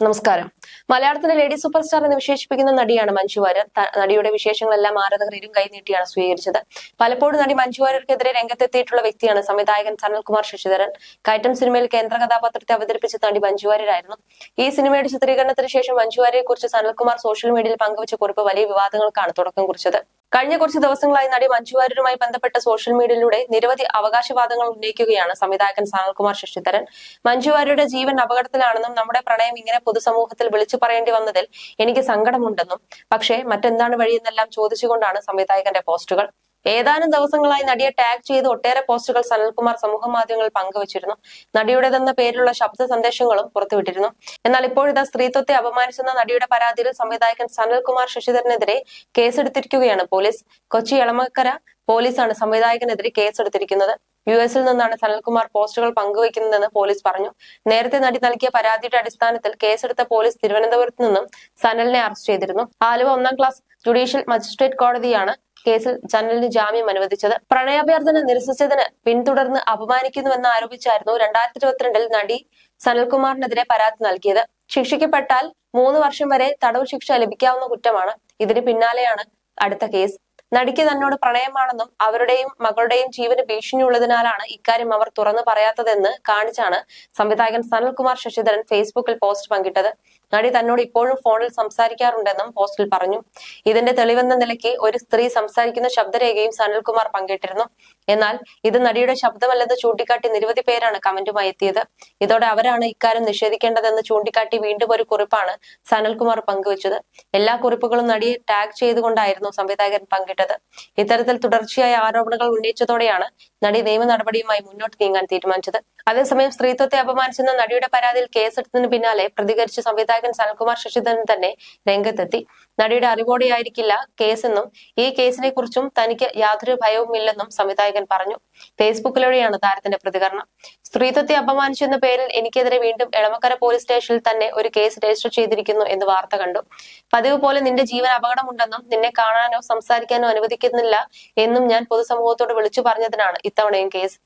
നമസ്കാരം. മലയാളത്തിലെ lady super star എന്ന് വിശേഷിപ്പിക്കുന്ന നടിയാണ് മഞ്ജു വാര്യർ. നടിയുടെ വിശേഷങ്ങളെല്ലാം ആരാധകർ ഇരും കൈനീട്ടിയാണ് സ്വീകരിച്ചത്. പലപ്പോഴും നടി മഞ്ജു വാര്യർക്കെതിരെ രംഗത്തെത്തിയിട്ടുള്ള വ്യക്തിയാണ് സംവിധായകൻ സനൽകുമാർ ശശിധരൻ. കയറ്റം സിനിമയിൽ കേന്ദ്ര കഥാപാത്രത്തെ അവതരിപ്പിച്ച നടി മഞ്ജു വാര്യരായിരുന്നു. ഈ സിനിമയുടെ ചിത്രീകരണത്തിന് ശേഷം മഞ്ജു വാര്യരെ കുറിച്ച് സനൽകുമാർ സോഷ്യൽ മീഡിയയിൽ പങ്കുവച്ച കുറിപ്പ് വലിയ വിവാദങ്ങൾക്കാണ് തുടക്കം കുറിച്ചത്. കഴിഞ്ഞ കുറച്ച് ദിവസങ്ങളായി നടി മഞ്ജു വാര്യരുമായി ബന്ധപ്പെട്ട സോഷ്യൽ മീഡിയയിലൂടെ നിരവധി അവകാശവാദങ്ങൾ ഉന്നയിക്കുകയാണ് സംവിധായകൻ സനൽകുമാർ ശശിധരൻ. മഞ്ജു വാര്യരുടെ ജീവൻ അപകടത്തിലാണെന്നും നമ്മുടെ പ്രണയം ഇങ്ങനെ പൊതുസമൂഹത്തിൽ വിളിച്ചു പറയേണ്ടി വന്നതിൽ എനിക്ക് സങ്കടമുണ്ടെന്നും പക്ഷേ മറ്റെന്താണ് വഴിയെന്നെല്ലാം ചോദിച്ചുകൊണ്ടാണ് സംവിധായകന്റെ പോസ്റ്റുകൾ. ഏതാനും ദിവസങ്ങളായി നടിയെ ടാഗ് ചെയ്ത് ഒട്ടേറെ പോസ്റ്റുകൾ സനൽകുമാർ സമൂഹ മാധ്യമങ്ങളിൽ പങ്കുവച്ചിരുന്നു. നടിയുടേതെന്ന പേരിലുള്ള ശബ്ദ സന്ദേശങ്ങളും പുറത്തുവിട്ടിരുന്നു. എന്നാൽ ഇപ്പോഴിതാ സ്ത്രീത്വത്തെ അപമാനിച്ചെന്ന നടിയുടെ പരാതിയിൽ സംവിധായകൻ സനൽകുമാർ ശശിധരനെതിരെ കേസെടുത്തിരിക്കുകയാണ് പോലീസ്. കൊച്ചി എളമക്കര പോലീസാണ് സംവിധായകനെതിരെ കേസെടുത്തിരിക്കുന്നത്. യുഎസിൽ നിന്നാണ് സനൽകുമാർ പോസ്റ്റുകൾ പങ്കുവയ്ക്കുന്നതെന്ന് പോലീസ് പറഞ്ഞു. നേരത്തെ നടി നൽകിയ പരാതിയുടെ അടിസ്ഥാനത്തിൽ കേസെടുത്ത പോലീസ് തിരുവനന്തപുരത്ത് നിന്നും സനലിനെ അറസ്റ്റ് ചെയ്തിരുന്നു. ആലുവ 1ാം ക്ലാസ് ജുഡീഷ്യൽ മജിസ്ട്രേറ്റ് കോടതിയാണ് കേസിൽ സനലിന് ജാമ്യം അനുവദിച്ചത്. പ്രണയാഭ്യർത്ഥന നിരസിച്ചതിന് പിന്തുടർന്ന് അപമാനിക്കുന്നുവെന്ന് ആരോപിച്ചായിരുന്നു 2022 നടി സനൽകുമാറിനെതിരെ പരാതി നൽകിയത്. ശിക്ഷിക്കപ്പെട്ടാൽ 3 വർഷം വരെ തടവ് ശിക്ഷ ലഭിക്കാവുന്ന കുറ്റമാണ്. ഇതിന് പിന്നാലെയാണ് അടുത്ത കേസ്. നടിക്ക് തന്നോട് പ്രണയമാണെന്നും അവരുടെയും മകളുടെയും ജീവന് ഭീഷണിയുള്ളതിനാലാണ് ഇക്കാര്യം അവർ തുറന്നു പറയാത്തതെന്ന് കാണിച്ചാണ് സംവിധായകൻ സനൽകുമാർ ശശിധരൻ ഫേസ്ബുക്കിൽ പോസ്റ്റ് പങ്കിട്ടത്. നടി തന്നോട് ഇപ്പോഴും ഫോണിൽ സംസാരിക്കാറുണ്ടെന്നും പോസ്റ്റിൽ പറഞ്ഞു. ഇതിന്റെ തെളിവെന്ന നിലയ്ക്ക് ഒരു സ്ത്രീ സംസാരിക്കുന്ന ശബ്ദരേഖയും സനൽകുമാർ പങ്കിട്ടിരുന്നു. എന്നാൽ ഇത് നടിയുടെ ശബ്ദമല്ലെന്ന് ചൂണ്ടിക്കാട്ടി നിരവധി പേരാണ് കമന്റുമായി എത്തിയത്. ഇതോടെ അവരാണ് ഇക്കാര്യം നിഷേധിക്കേണ്ടതെന്ന് ചൂണ്ടിക്കാട്ടി വീണ്ടും ഒരു കുറിപ്പാണ് സനൽകുമാർ പങ്കുവച്ചത്. എല്ലാ കുറിപ്പുകളും നടിയെ ടാഗ് ചെയ്തുകൊണ്ടായിരുന്നു സംവിധായകൻ പങ്കിട്ടത്. ഇത്തരത്തിൽ തുടർച്ചയായ ആരോപണങ്ങൾ ഉന്നയിച്ചതോടെയാണ് നടി നിയമ നടപടിയുമായി മുന്നോട്ട് നീങ്ങാൻ തീരുമാനിച്ചത്. അതേസമയം സ്ത്രീത്വത്തെ അപമാനിച്ചെന്ന നടിയുടെ പരാതിയിൽ കേസെടുത്തതിന് പിന്നാലെ പ്രതികരിച്ച് സംവിധായകൻ സനൽകുമാർ ശശിധരൻ തന്നെ രംഗത്തെത്തി. നടിയുടെ അറിവോടെയായിരിക്കില്ല കേസെന്നും ഈ കേസിനെ കുറിച്ചും തനിക്ക് യാതൊരു ഭയവുമില്ലെന്നും സംവിധായകൻ പറഞ്ഞു. ഫേസ്ബുക്കിലൂടെയാണ് താരത്തിന്റെ പ്രതികരണം. സ്ത്രീത്വത്തെ അപമാനിച്ചെന്ന പേരിൽ എനിക്കെതിരെ വീണ്ടും എളമക്കര പോലീസ് സ്റ്റേഷനിൽ തന്നെ ഒരു കേസ് രജിസ്റ്റർ ചെയ്തിരിക്കുന്നു എന്ന് വാർത്ത കണ്ടു. പതിവ് പോലെ നിന്റെ ജീവൻ അപകടമുണ്ടെന്നും നിന്നെ കാണാനോ സംസാരിക്കാനോ അനുവദിക്കുന്നില്ല എന്നും ഞാൻ പൊതുസമൂഹത്തോട് വിളിച്ചു പറഞ്ഞതിനാണ് ഇത്തവണയും കേസ്.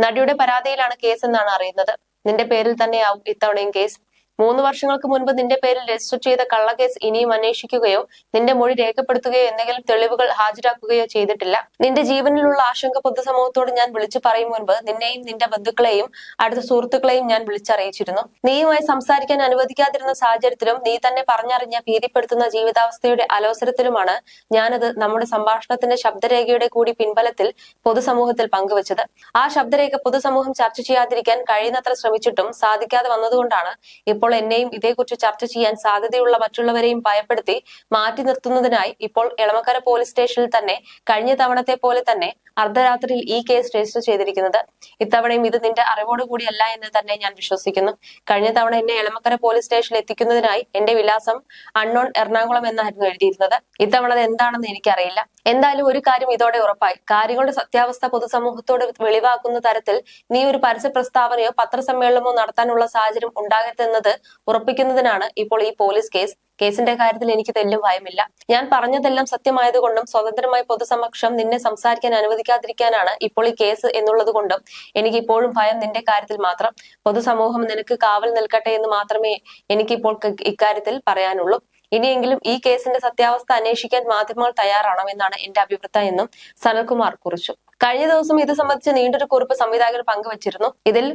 നടിയുടെ പരാതിയിലാണ് കേസ് എന്നാണ് അറിയുന്നത്. നിന്റെ പേരിൽ തന്നെയാവും ഇത്തവണയും കേസ്. 3 വർഷങ്ങൾക്ക് മുൻപ് നിന്റെ പേരിൽ രജിസ്റ്റർ ചെയ്ത കള്ളക്കേസ് ഇനിയും അന്വേഷിക്കുകയോ നിന്റെ മൊഴി രേഖപ്പെടുത്തുകയോ എന്തെങ്കിലും തെളിവുകൾ ഹാജരാക്കുകയോ ചെയ്തിട്ടില്ല. നിന്റെ ജീവനിലുള്ള ആശങ്ക പൊതുസമൂഹത്തോട് ഞാൻ വിളിച്ചു പറയും മുൻപ് നിന്നെയും നിന്റെ ബന്ധുക്കളെയും അടുത്ത സുഹൃത്തുക്കളെയും ഞാൻ വിളിച്ചറിയിച്ചിരുന്നു. നീയുമായി സംസാരിക്കാൻ അനുവദിക്കാതിരുന്ന സാഹചര്യത്തിലും നീ തന്നെ പറഞ്ഞറിഞ്ഞ ഭീതിപ്പെടുത്തുന്ന ജീവിതാവസ്ഥയുടെ അലോസരത്തിലുമാണ് ഞാനത് നമ്മുടെ സംഭാഷണത്തിന്റെ ശബ്ദരേഖയുടെ കൂടി പിൻബലത്തിൽ പൊതുസമൂഹത്തിൽ പങ്കുവച്ചത്. ആ ശബ്ദരേഖ പൊതുസമൂഹം ചർച്ച ചെയ്യാതിരിക്കാൻ കഴിയുന്നത്ര ശ്രമിച്ചിട്ടും സാധിക്കാതെ വന്നതുകൊണ്ടാണ് ഇപ്പോൾ എന്നെയും ഇതേക്കുറിച്ച് ചർച്ച ചെയ്യാൻ സാധ്യതയുള്ള മറ്റുള്ളവരെയും ഭയപ്പെടുത്തി മാറ്റി നിർത്തുന്നതിനായി ഇപ്പോൾ എളമക്കര പോലീസ് സ്റ്റേഷനിൽ തന്നെ കഴിഞ്ഞ തവണത്തെ പോലെ തന്നെ അർദ്ധരാത്രിയിൽ ഈ കേസ് രജിസ്റ്റർ ചെയ്തിരിക്കുന്നത്. ഇത്തവണയും ഇത് നിന്റെ അറിവോടുകൂടിയല്ല എന്ന് തന്നെ ഞാൻ വിശ്വസിക്കുന്നു. കഴിഞ്ഞ തവണ എന്നെ എളമക്കര പോലീസ് സ്റ്റേഷനിൽ എത്തിക്കുന്നതിനായി എന്റെ വിലാസം അൺനോൺ എറണാകുളം എന്നായിരുന്നു എഴുതിയിരുന്നത്. ഇത്തവണ അത് എന്താണെന്ന് എനിക്കറിയില്ല. എന്തായാലും ഒരു കാര്യം ഇതോടെ ഉറപ്പായി. കാര്യങ്ങളുടെ സത്യാവസ്ഥ പൊതുസമൂഹത്തോട് വെളിവാക്കുന്ന തരത്തിൽ നീ ഒരു പരസ്യ പ്രസ്താവനയോ പത്രസമ്മേളനമോ നടത്താനുള്ള സാഹചര്യം ഉണ്ടാകരുതെന്നത് ഉറപ്പിക്കുന്നതിനാണ് ഇപ്പോൾ ഈ പോലീസ് കേസ്. കേസിന്റെ കാര്യത്തിൽ എനിക്ക് തെല്ലും ഭയമില്ല. ഞാൻ പറഞ്ഞതെല്ലാം സത്യമായതുകൊണ്ടും സ്വതന്ത്രമായി പൊതുസമക്ഷം നിന്നെ സംസാരിക്കാൻ അനുവദിക്കാതിരിക്കാനാണ് ഇപ്പോൾ ഈ കേസ് എന്നുള്ളത് കൊണ്ടും എനിക്ക് ഇപ്പോഴും ഭയം നിന്റെ കാര്യത്തിൽ മാത്രം. പൊതുസമൂഹം നിനക്ക് കാവൽ നിൽക്കട്ടെ എന്ന് മാത്രമേ എനിക്കിപ്പോൾ ഇക്കാര്യത്തിൽ പറയാനുള്ളൂ. ഇനിയെങ്കിലും ഈ കേസിന്റെ സത്യാവസ്ഥ അന്വേഷിക്കാൻ മാധ്യമങ്ങൾ തയ്യാറാണെന്നാണ് എന്റെ അഭിപ്രായം എന്നും സനൽകുമാർ കുറിച്ചു. കഴിഞ്ഞ ദിവസം ഇത് സംബന്ധിച്ച് നീണ്ടൊരു കുറിപ്പ് സംവിധായകർ പങ്കുവച്ചിരുന്നു. ഇതിൽ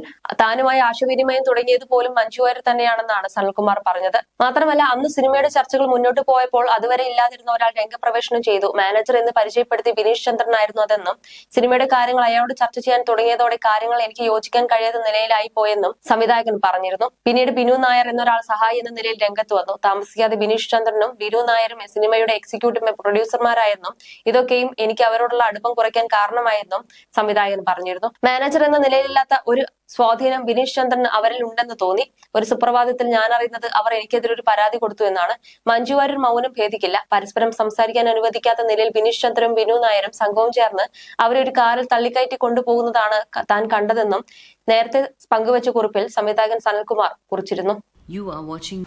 താനുമായി ആശയവിനിമയം തുടങ്ങിയത് പോലും മഞ്ജു വാര്യർ തന്നെയാണെന്നാണ് സനൽകുമാർ പറഞ്ഞത്. മാത്രമല്ല അന്ന് സിനിമയുടെ ചർച്ചകൾ മുന്നോട്ട് പോയപ്പോൾ അതുവരെ ഇല്ലാതിരുന്ന ഒരാൾ രംഗപ്രവേശനം ചെയ്തു. മാനേജർ എന്ന് പരിചയപ്പെടുത്തി ബിനീഷ് ചന്ദ്രനായിരുന്നു അതെന്നും സിനിമയുടെ കാര്യങ്ങൾ അയാളോട് ചർച്ച ചെയ്യാൻ തുടങ്ങിയതോടെ കാര്യങ്ങൾ എനിക്ക് യോജിക്കാൻ കഴിയാത്ത നിലയിലായി പോയെന്നും സംവിധായകൻ പറഞ്ഞിരുന്നു. പിന്നീട് ബിനു നായർ എന്നൊരാൾ സഹായി എന്ന നിലയിൽ രംഗത്ത് വന്നു. താമസിക്കാതെ ബിനീഷ് ചന്ദ്രനും ബിനു നായരും സിനിമയുടെ എക്സിക്യൂട്ടീവ് പ്രൊഡ്യൂസർമാരായെന്നും ഇതൊക്കെയും എനിക്ക് അവരോടുള്ള അടുപ്പം കുറയ്ക്കാൻ കാരണമായി എന്നും സംവിധായകൻ പറഞ്ഞിരുന്നു. മാനേജർ എന്ന നിലയിലില്ലാത്ത ഒരു സ്വാധീനം ബിനീഷ് ചന്ദ്രന് അവരിൽ ഉണ്ടെന്ന് തോന്നി. ഒരു സുപ്രഭാതത്തിൽ ഞാൻ അറിയുന്നത് അവർ എനിക്കെതിരെ ഒരു പരാതി കൊടുത്തു എന്നാണ്. മഞ്ജു വാര്യർ മൗനം ഭേദിക്കില്ല. പരസ്പരം സംസാരിക്കാൻ അനുവദിക്കാത്ത നിലയിൽ ബിനീഷ് ചന്ദ്രനും ബിനു നായരും സംഘവും ചേർന്ന് അവരെ ഒരു കാറിൽ തള്ളിക്കയറ്റി കൊണ്ടുപോകുന്നതാണ് താൻ കണ്ടതെന്നും നേരത്തെ പങ്കുവച്ച കുറിപ്പിൽ സംവിധായകൻ Sanalkumar കുറിച്ചിരുന്നു. You're watching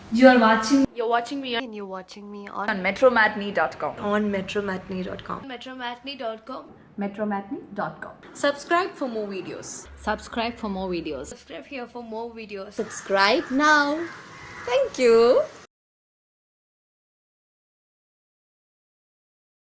me and you're watching me on metromatney.com. on metromatney.com. Metromatney.com. metromatney.com. Subscribe for more videos. Subscribe for more videos. Subscribe here for more videos. Subscribe now. Thank you.